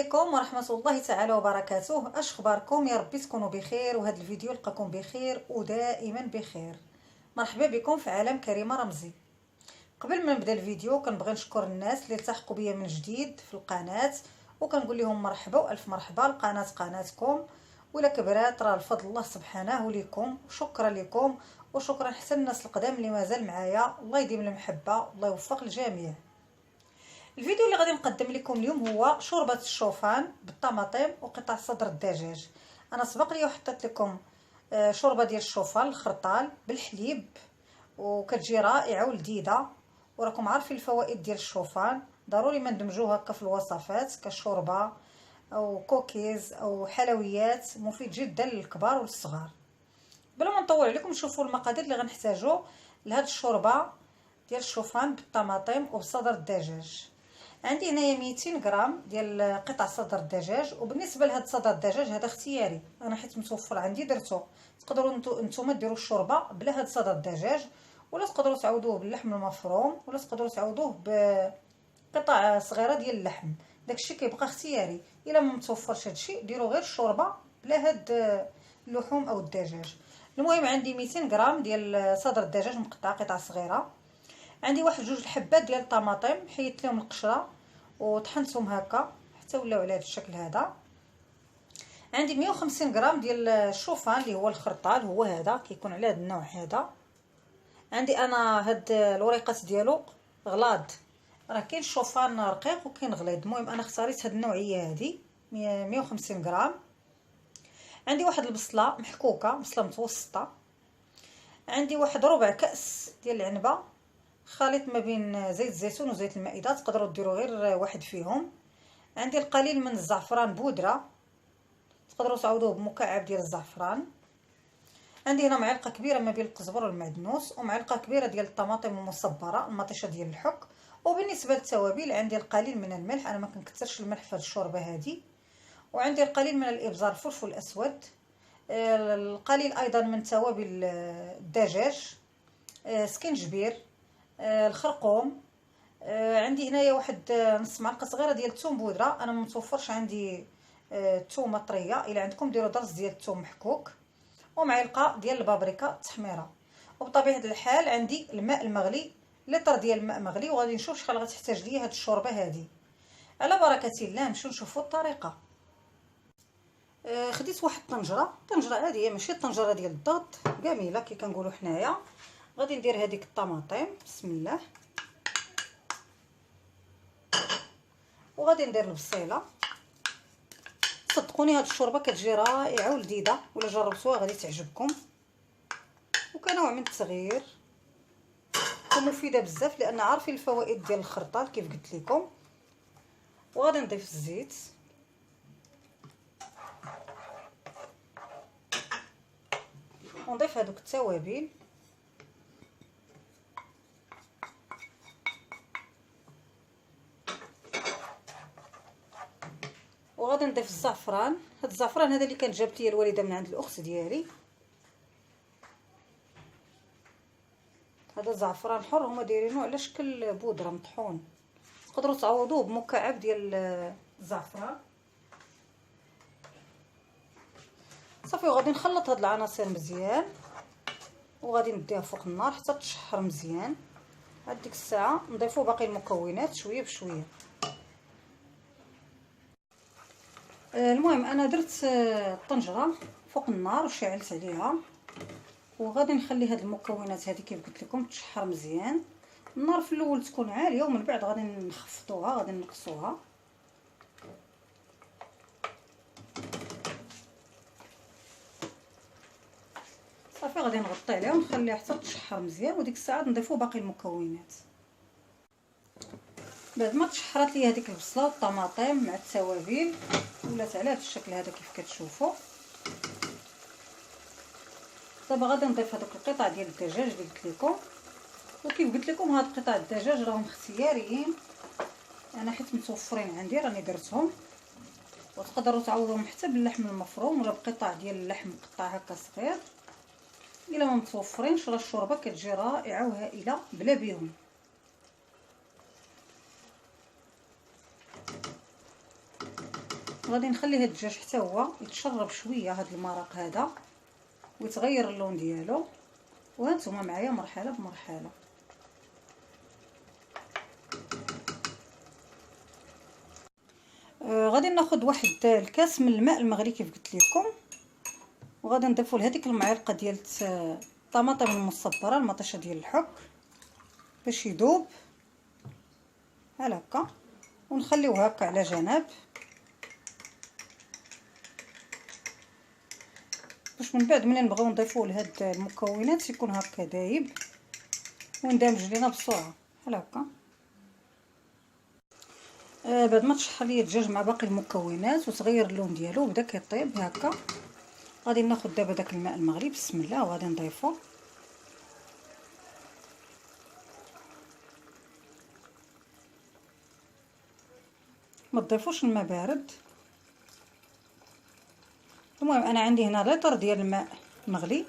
عليكم ورحمة الله تعالى وبركاته. اش اخباركم؟ يا ربي تكونوا بخير وهذا الفيديو لقاكم بخير ودائما بخير. مرحبا بكم في عالم كريمة رمزي. قبل ما نبدا الفيديو كنبغي نشكر الناس اللي التحقوا بيا من جديد في القناة، وكنقول لهم مرحبا والف مرحبا. القناة قناتكم ولا كبرات راه الفضل الله سبحانه لكم، وشكرا لكم وشكرا حتى الناس القدام اللي مازال معايا. الله يديم المحبة، الله يوفق الجميع. الفيديو اللي غادي نقدم لكم اليوم هو شوربه الشوفان بالطماطم وقطع صدر الدجاج. انا سبق لي وحطيت لكم شوربه ديال الشوفان الخرطال بالحليب، وكتجي رائعه ولذيذه، وراكم عارفين الفوائد ديال الشوفان. ضروري ما ندمجوه هكا في الوصفات كشوربه او كوكيز او حلويات، مفيد جدا للكبار والصغار. بلا ما نطول عليكم، شوفوا المقادير اللي غنحتاجو لهاد الشوربه ديال الشوفان بالطماطم وبصدر الدجاج. عندي هنايا 200 غرام ديال قطع صدر الدجاج، وبالنسبه لهاد صدر الدجاج هذا اختياري، انا حيت متوفر عندي درتو. تقدروا نتوما ديروا الشوربه بلا هاد صدر الدجاج، ولا تقدروا تعوضوه باللحم المفروم، ولا تقدروا تعوضوه بقطع صغيره ديال اللحم. داكشي كيبقى اختياري. الا ما متوفرش هادشي ديروا غير الشوربه بلا هاد اللحوم او الدجاج. المهم عندي 200 غرام ديال صدر الدجاج مقطع قطع صغيره. عندي واحد جوج الحبات ديال الطماطم حيدت لهم القشره وطحنتهم هكا حتى ولاو على هذا الشكل هذا. عندي 150 غرام ديال الشوفان اللي هو الخرطال، هو هذا كيكون على هذا النوع هذا. عندي انا هاد الوريقات ديالو غلاض، راه كاين الشوفان رقيق وكاين غليظ. المهم انا اختاريت هاد النوعيه هذه 150 غرام. عندي واحد البصله محكوكه، بصله متوسطه. عندي واحد ربع كاس ديال العنبه، خليط ما بين زيت الزيتون وزيت المائده، تقدروا ديروا غير واحد فيهم. عندي القليل من الزعفران بودره، تقدروا تعوضوه بمكعب ديال الزعفران. عندي هنا معلقه كبيره ما بين القزبر والمعدنوس، ومعلقه كبيره ديال الطماطم المصبره المطيشه ديال الحك. وبالنسبه للتوابل عندي القليل من الملح، انا ما كنكثرش الملح في الشوربه هذه. وعندي القليل من الابزار الفلفل الاسود، القليل ايضا من توابل الدجاج، سكنجبير، الخرقوم. عندي هنايا واحد نص معلقه صغيره ديال الثوم بودره، انا ما متوفرش عندي الثومه طريه، الا عندكم ديروا درز ديال الثوم محكوك. ومعلقه ديال البابريكا التحميره. وبطبيعه الحال عندي الماء المغلي، لتر ديال الماء مغلي. وغادي نشوف شحال غتحتاج ليا هاد الشوربه هذه. على بركه الله نمشيو نشوفوا الطريقه. خديت واحد طنجره عاديه، ماشي الطنجره ديال الضغط، جميله كي كنقولوا حنايا. غادي ندير هذيك الطماطم بسم الله، وغادي ندير البصيله. صدقوني هاد الشوربه كتجي رائعه ولذيذه، ولا جربتوها غادي تعجبكم، وكنوع من التغيير ومفيده بزاف لان عارفين الفوائد ديال الخرطال كيف قلت لكم. وغادي نضيف الزيت، ونضيف هذوك التوابل، وغادي نضيف الزعفران. هاد الزعفران هذا اللي كانت جابت لي الوالده من عند الاخت ديالي. هذا الزعفران حر، هما دايرينه على شكل بودره مطحون، تقدروا تعوضوه بمكعب ديال الزعفران. صافي، وغادي نخلط هاد العناصر مزيان، وغادي نديها فوق النار حتى تشحر مزيان. هاد ديك الساعه نضيفوا باقي المكونات شويه بشويه. المهم انا درت الطنجره فوق النار وشعلت عليها، وغادي نخلي هاد المكونات هذه كيف قلت لكم تشحر مزيان. النار في الاول تكون عاليه، ومن بعد غادي نخفضوها، غادي نقصوها. صافي، غادي نغطي عليها ونخليها حتى تشحر مزيان، وديك الساعه نضيفوا باقي المكونات. بعد ما تشحرات لي هذيك البصله والطماطم مع التوابل، ولات على هذا الشكل هذا كيف كتشوفوا. دابا غادي نضيف هذوك القطع ديال الدجاج اللي قلت لكم. وكيف قلت لكم هاد قطع الدجاج راهم اختياريين، انا حيت متوفرين عندي راني درتهم. وتقدروا تعوضوهم حتى باللحم المفروم ولا بقطع ديال اللحم مقطع هكا صغير. الا ما متوفرينش راه الشوربه كتجي رائعه وهائله بلا بيهم. غادي نخلي هاد الدجاج حتى هو يتشرب شويه هاد المرق هذا ويتغير اللون ديالو. وهانتوما معايا مرحله بمرحله. غادي ناخذ واحد الكاس من الماء المغلي كيف قلت لكم، وغادي نضيفوا لهذيك المعلقه ديال الطماطم المصبره، المطيشه ديال الحك باش يذوب بحال هكا، ونخليوه هكا على جنب باش من بعد ملي نبغيو نضيفوا لهاد المكونات يكون هكا دايب وندمج لينا بسرعه بحال هكا. بعد ما تشحر ليا الدجاج مع باقي المكونات وتغير اللون ديالو وبدا كيطيب هكا، غادي ناخذ دابا داك الماء المغلي بسم الله وغادي نضيفو. ما تضيفوش الماء بارد. المهم انا عندي هنا لتر ديال الماء مغلي،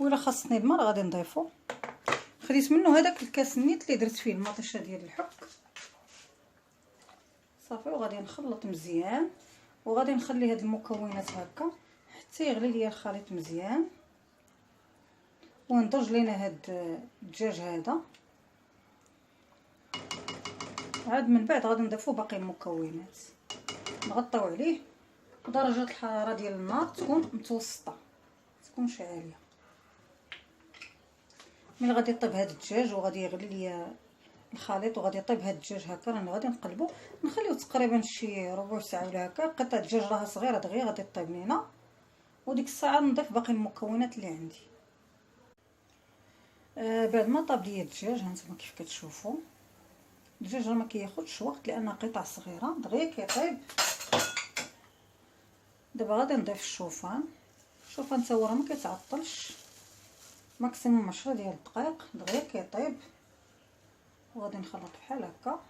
ولا خاصني الماء غادي نضيفو. خديت منه هذاك الكاس النيت اللي درت فيه المطيشه ديال الحك صافي، وغادي نخلط مزيان وغادي نخلي هاد المكونات هكا حتى يغلي ليا الخليط مزيان وندرج لينا هاد الدجاج هذا. عاد من بعد غادي نضيفو باقي المكونات، نغطيو عليه ودرجه الحراره ديال النار تكون متوسطه، تكونش عاليه. ملي غادي يطيب هاد الدجاج وغادي يغلي ليا الخليط وغادي يطيب هاد الدجاج هكا، راني غادي نقلبو نخليو تقريبا شي ربع ساعه ولا هكا. قطع الدجاج راها صغيره دغيا غادي طيب لينا، وديك الساعه نضيف باقي المكونات اللي عندي. بعد ما طاب ليا الدجاج هانتوما كيف كتشوفوا الدجاج راه ما كياخذش وقت لان قطع صغيره دغيا كيطيب. دابا غادي نضيف الشوفان. الشوفان حتى هو راه ما كيتعطلش، ماكسيموم 10 ديال الدقائق دغيا كيطيب. وغادي نخلط بحال هكا.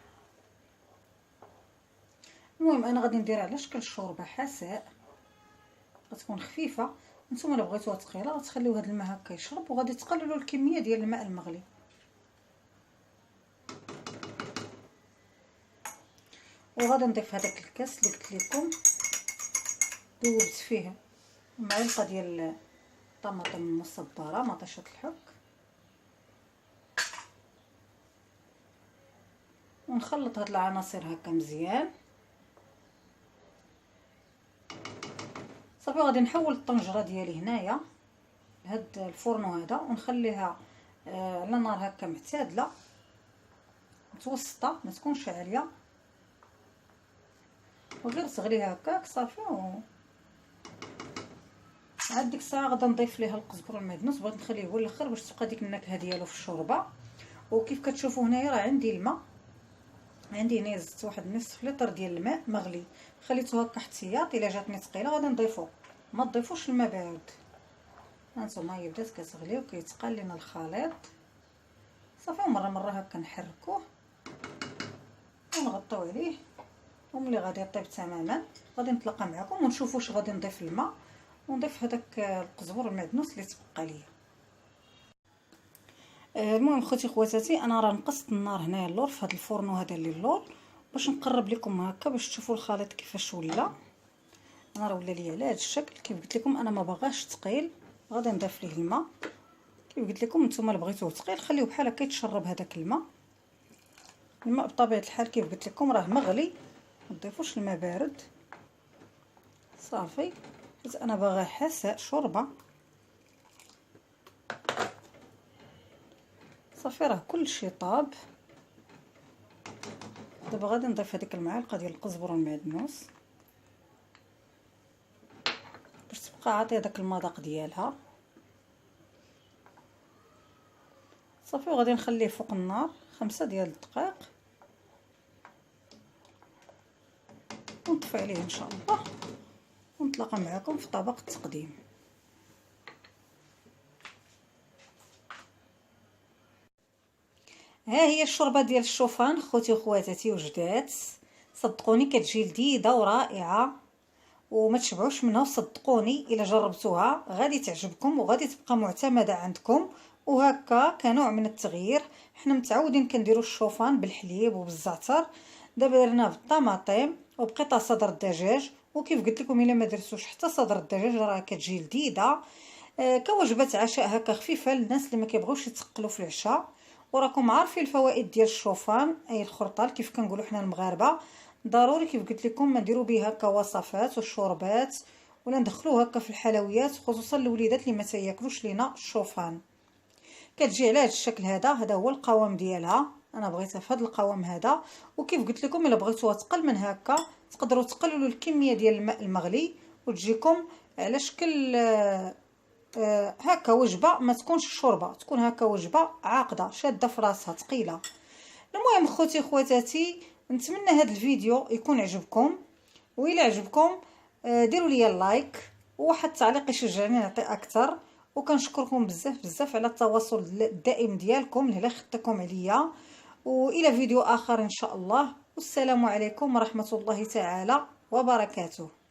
المهم انا غادي ندير على شكل شوربه حساء، غتكون خفيفه. نتوما الا بغيتوها ثقيله غتخليو هذا الماء هكا يشرب وغادي تقللوا الكميه ديال الماء المغلي. وغادي نضيف هذاك الكاس اللي قلت لكم ذوبت فيه معلقه ديال الطماطم المصبره مطيشه الحك، ونخلط هاد العناصر هكا مزيان صافي. غادي نحول الطنجره ديالي هنايا لهاد الفرن هذا ونخليها على نار هكا معتدله متوسطه، ما تكونش عاليه، وغير تغلي هكاك صافي. عاد ديك الساعه غادي نضيف ليها القزبر والمعدنوس، بغيت نخليه هو الاخر باش تبقى ديك النكهه ديالو في الشوربه. وكيف كتشوفوا هنايا راه عندي الماء، عندي هنا زدت واحد نصف لتر ديال الماء مغلي، خليته هكا احتياط. الا جاتني ثقيله غادي نضيفو، ما تضيفوش الماء بارد. هانتوما هي بدات كتغلي وكيتقال لنا الخليط صافي، مره مره هكا نحركوه ونغطيو عليه. وملي غادي يطيب تماما غادي نتلاقى معكم ونشوفوا واش غادي نضيف الماء ونضيف هذاك القزبر والمعدنوس اللي تبقى ليا. المهم خوتي خواتاتي انا راه نقصت النار هنايا اللور في هذا الفرن هذا اللي اللور باش نقرب لكم هكا باش تشوفوا الخليط كيفاش ولا. انا راه ولا ليا على هذا الشكل كيف قلت لكم، انا ما باغاش ثقيل. غادي نضيف ليه الماء كيف قلت لكم، نتوما اللي بغيتوه ثقيل خليوه بحال هكا يتشرب هذاك الماء. الماء بطبيعه الحال كيف قلت لكم راه مغلي، ما تضيفوش الماء بارد صافي، حيت انا باغا حساء شوربه صافي. راه كلشي طاب. دابا غادي نضيف هذيك المعلقه ديال القزبر والمعدنوس باش تبقى عاطيه داك المذاق ديالها صافي. وغادي نخليه فوق النار 5 ديال الدقائق ونطفي عليه ان شاء الله، ونتلاقى معكم في طبق التقديم. ها هي الشوربه ديال الشوفان خوتي وخواتاتي وجدات، صدقوني كتجي لذيذه ورائعه وما تشبعوش منها. وصدقوني الا جربتوها غادي تعجبكم وغادي تبقى معتمده عندكم. وهكا كنوع من التغيير، حنا متعودين كنديروا الشوفان بالحليب وبالزعتر، دابا درناه بالطماطم وبقطع صدر الدجاج. وكيف قلت لكم الا ما درتوش حتى صدر الدجاج راه كتجي لذيذه. كوجبه عشاء هكا خفيفه للناس اللي ما كيبغوش يتقلوا في العشاء. وراكم عارفين الفوائد ديال الشوفان اي الخرطال كيف كنقولوا حنا المغاربه. ضروري كيف قلت لكم ما نديروا به هكا وصفات وشوربات ولا ندخلوه هكا في الحلويات، خصوصا الوليدات اللي ما تياكلوش لينا الشوفان. كتجي على هذا الشكل هذا هو القوام ديالها. انا بغيتها في هذا القوام هذا. وكيف قلت لكم الا بغيتوها تقل من هكا تقدروا تقللوا الكميه ديال الماء المغلي وتجيكم على شكل هكا وجبه ما تكونش شوربه، تكون هكا وجبه عاقده شاده في راسها ثقيله. المهم خوتي خواتاتي، نتمنى هذا الفيديو يكون عجبكم، وإلا عجبكم ديروا لي اللايك وواحد التعليق يشجعني نعطي اكثر. وكنشكركم بزاف بزاف على التواصل الدائم ديالكم اللي خدتكم عليا. والى فيديو اخر ان شاء الله، والسلام عليكم ورحمه الله تعالى وبركاته.